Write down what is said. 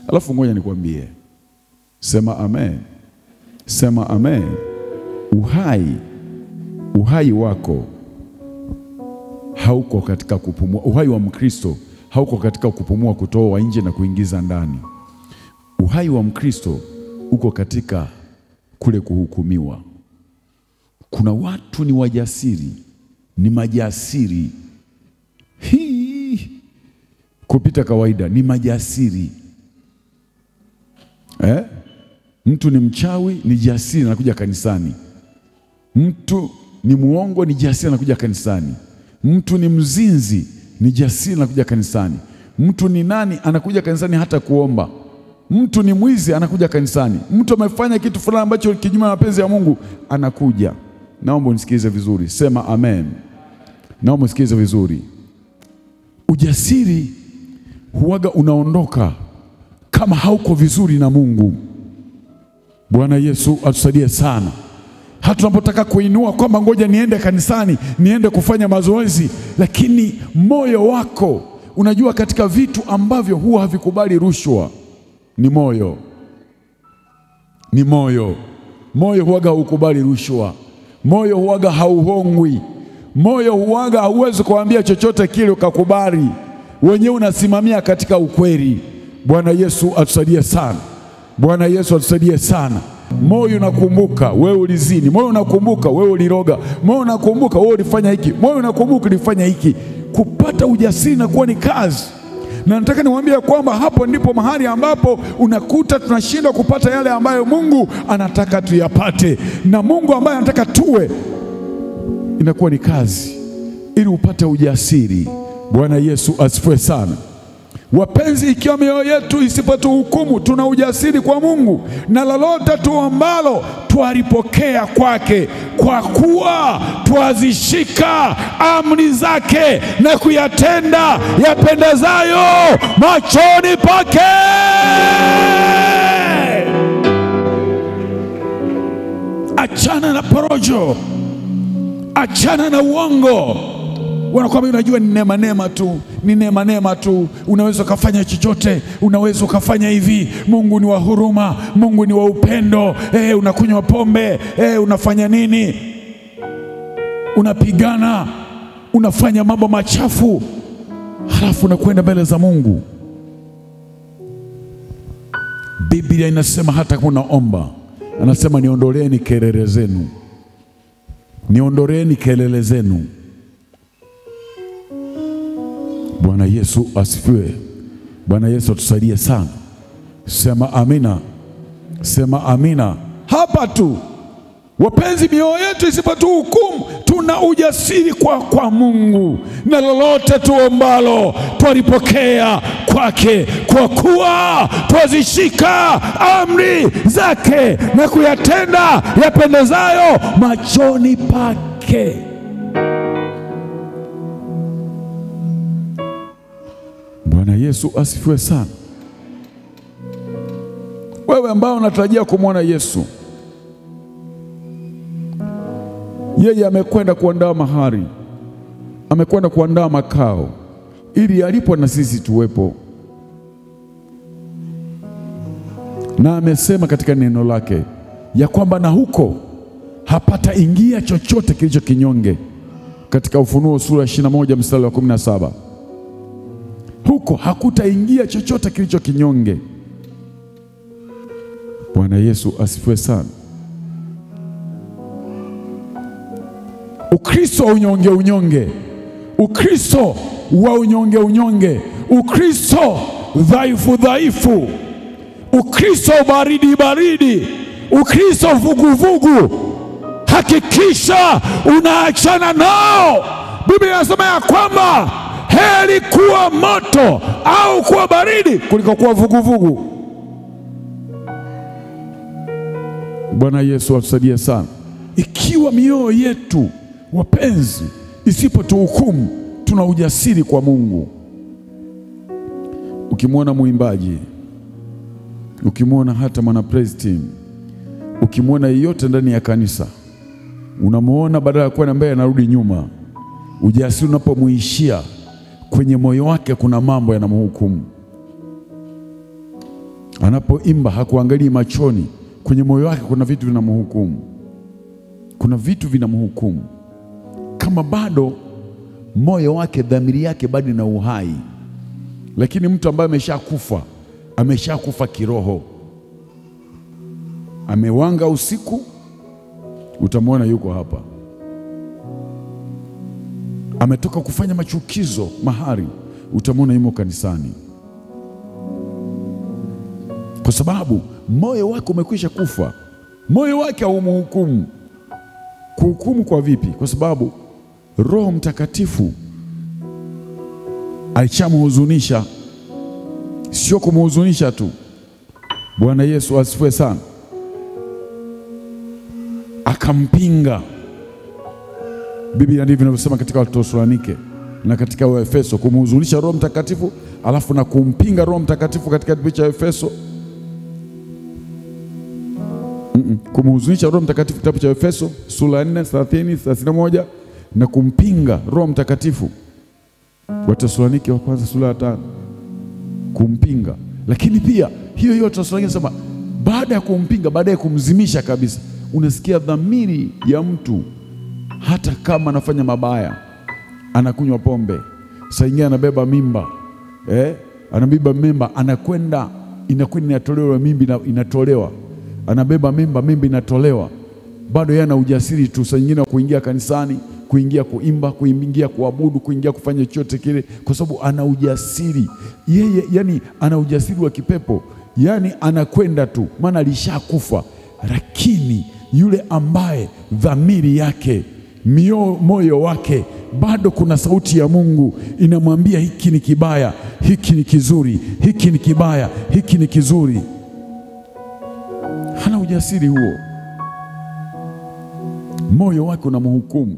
Alafu ngoja nikwambie, sema amen, sema amen. Uhai wako hauko katika kupumua. Uhai wa Mkristo hauko katika kupumua kutoa nje na kuingiza ndani. Uhai wa Mkristo uko katika kule kuhukumiwa. Kuna watu ni wajasiri, ni majasiri kupita kawaida, ni majasiri. Mtu ni mchawi, ni jasiri, anakuja kanisani. Mtu ni muongo, ni jasiri, anakuja kanisani. Mtu ni mzinzi, ni jasiri, anakuja kanisani. Mtu ni nani, anakuja kanisani hata kuomba. Mtu ni mwizi, anakuja kanisani. Mtu amefanya kitu fulani ambacho kinyume na mapenzi ya Mungu, anakuja. Naomba unisikilize vizuri, sema amen. Naomba unisikilize vizuri. Ujasiri huwaga unaondoka kama hauko vizuri na Mungu. Bwana Yesu atusaidie sana. Hata tunapotaka kuinua kwamba ngoja niende kanisani, niende kufanya mazoezi, lakini moyo wako, unajua katika vitu ambavyo huwa havikubali rushwa ni moyo. Ni moyo. Moyo huwaga haukubali rushwa. Moyo huwaga hauhongwi. Moyo huwaga hauwezi kuambia chochote kile ukakubali. Wenyewe unasimamia katika ukweli. Bwana Yesu atusaidie sana. Bwana Yesu atusaidie sana. Moyo unakumbuka wewe ulizini, moyo unakumbuka wewe uliroga, moyo unakumbuka wewe ulifanya hiki, moyo unakumbuka ulifanya hiki. Kupata ujasiri na kuwa ni kazi. Na nataka niwaambie kwamba hapo ndipo mahali ambapo unakuta tunashindwa kupata yale ambayo Mungu anataka tuyapate. Na Mungu ambaye anataka tuwe, inakuwa ni kazi ili upate ujasiri. Bwana Yesu asifiwe sana. Wapenzi, ikiwa mioyo yetu isipotuhukumu, tuna ujasiri kwa Mungu, na lolote tuombalo twalipokea kwake, kwa kuwa twazishika amri zake na kuyatenda yapendezayo machoni pake. Achana na porojo, achana na uongo. Wanakuambia unajua ni neema tu, ni neema tu, unaweza kufanya chochote, unaweza kufanya hivi, Mungu ni wa huruma, Mungu ni wa upendo. Unakunywa pombe, unafanya nini? Unapigana, unafanya mambo machafu, halafu unakwenda mbele za Mungu. Biblia inasema hata kama unaomba, anasema niondoleeni kelele zenu. Niondoleeni kelele zenu. Bwana Yesu asifiwe. Bwana Yesu atusaidie sana. Sema amina. Sema amina. Hapa tu, wapenzi, mioyo yetu isipotuhukumu, tuna ujasiri kwa Mungu, na lolote tuombalo twalipokea kwake, kwa kuwa twazishika amri zake na kuyatenda yapendezayo machoni pake. Bwana Yesu asifiwe sana. Wewe ambao unatarajia kumwona Yesu, yeye amekwenda kuandaa mahali, amekwenda kuandaa makao ili alipo na sisi tuwepo. Na amesema katika neno lake ya kwamba na huko hapata ingia chochote kilicho kinyonge, katika Ufunuo sura 21 mstari wa 17. Huko hakutaingia chochote kilicho kinyonge. Bwana Yesu asifiwe sana. Ukristo wa unyonge, Ukristo wa unyonge, Ukristo dhaifu, Ukristo baridi, Ukristo vuguvugu, hakikisha unaachana nao. Biblia inasema ya kwamba heri kuwa moto au kuwa baridi kuliko kuwa vuguvugu. Bwana Yesu atusaidie sana. Ikiwa mioyo yetu, wapenzi, isipotuhukumu, tuna ujasiri kwa Mungu. Ukimwona muimbaji, ukimwona hata mwana praise team, ukimwona yeyote ndani ya kanisa, unamuona badala ya kuwa mbele anarudi nyuma. Ujasiri unapomuishia, kwenye moyo wake kuna mambo yanamhukumu. Anapoimba hakuangalii machoni, kwenye moyo wake kuna vitu vinamhukumu. Kuna vitu vinamhukumu. Kama bado moyo wake, dhamiri yake bado ina uhai. Lakini mtu ambaye ameshakufa kiroho, amewanga usiku, utamwona yuko hapa. Ametoka kufanya machukizo mahali, utamwona yumo kanisani. Kwa sababu moyo wake umekwisha kufa. Moyo wake haumhukumu. Kuhukumu kwa vipi? Kwa sababu Roho Mtakatifu alishamhuzunisha. Sio kumhuzunisha tu. Bwana Yesu asifiwe sana. Akampinga. Biblia ndivyo inavyosema katika Wathesalonike na katika Waefeso, kumhuzunisha Roho Mtakatifu alafu na kumpinga Roho Mtakatifu katika kitabu cha Efeso. Kumhuzunisha Roho Mtakatifu kitabu cha Efeso sura 4:30-31 na kumpinga Roho Mtakatifu Wathesalonike wa kwanza sura ya 5, kumpinga. Lakini pia hiyo Wathesalonike inasema baada ya kumpinga, baada ya kumzimisha kabisa, unasikia dhamiri ya mtu hata kama anafanya mabaya, anakunywa pombe, saa nyingine anabeba mimba, anabeba mimba, inakwenda inatolewa, mimba inatolewa, anabeba mimba inatolewa, bado yeye ana ujasiri tu saa nyingine wa kuingia kanisani, kuingia kuimba, kuingia kuabudu, kuingia kufanya chochote kile, kwa sababu ana ujasiri yeye, yani ana ujasiri wa kipepo, yani anakwenda tu, maana alishakufa. Lakini yule ambaye dhamiri yake, moyo wake, bado kuna sauti ya Mungu inamwambia hiki ni kibaya, hiki ni kizuri, hiki ni kibaya, hiki ni kizuri, hana ujasiri huo. Moyo wake unamhukumu.